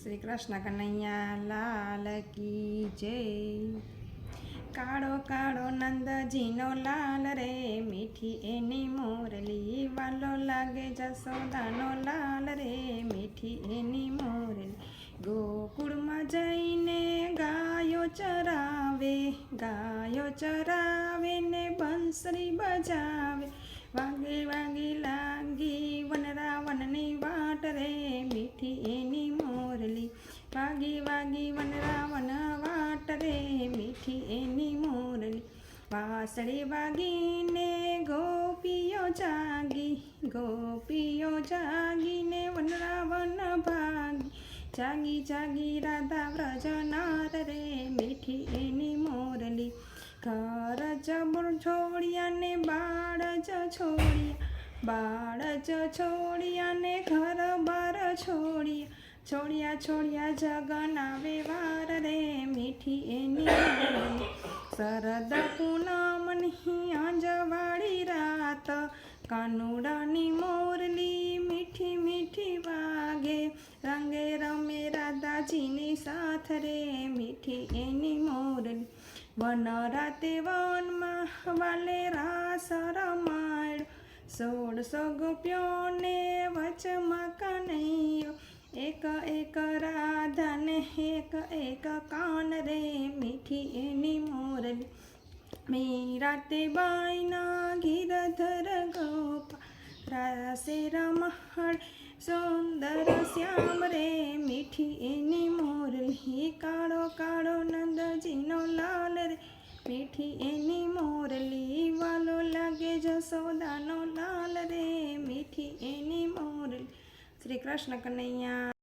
શ્રી કૃષ્ણ કનૈયા લાલ કી જય। કાળો કાળો નંદજીનો લાલ રે, મીઠી એની મોરલી, વાલો લાગે જશોદાનો લાલ રે, મીઠી એની મોરલી। ગોકુળમાં જઈને ગાયો ચરાવે ને બંસરી બજાવે, વાગે વાગે લાગી વનરાવનની વાટ રે, મીઠી એની મોરલી, વાગી વાગી વનરાવન વાટ રે, મીઠી એની મોરલી। વાંસળી વાગીને ગોપીઓ જાગીને વનરાવન ભાગી, જાગી જાગી રાધા વ્રજનાર રે, મીઠી એની મોરલી। ઘર જબુર છોડ્યા ને બાળ જ છોડ્યા ને ઘર બાર છોડ્યા જગના વ્યવહાર રે, મીઠી એની મોરલી। શરદ પૂનમની આંજવાળી રાત, કાનુડાની મોરલી મીઠી મીઠી વાગે, રંગે રમે રાધાજીની સાથ રે, મીઠી એની મોરલી। વન રાતે વનમાં વાલે રાસ રમાડ્યો, 16 ગોપીઓને વચમાં કનૈયો, એક એક રાધાને એક એક કાન રે, મીઠી એની મોરલી। મીરાતે બાઈના ગિરધર ગોપા, રાસે રમાડ સુંદર શ્યામ રે, મીઠી એની મોરલી। કાળો કાળો નંદજીનો લાલ રે, મીઠી એની મોરલી, વાલો લાગે જશોદાનો લાલ રે, મીઠી એની મોરલી। શ્રી કૃષ્ણ કનૈયા।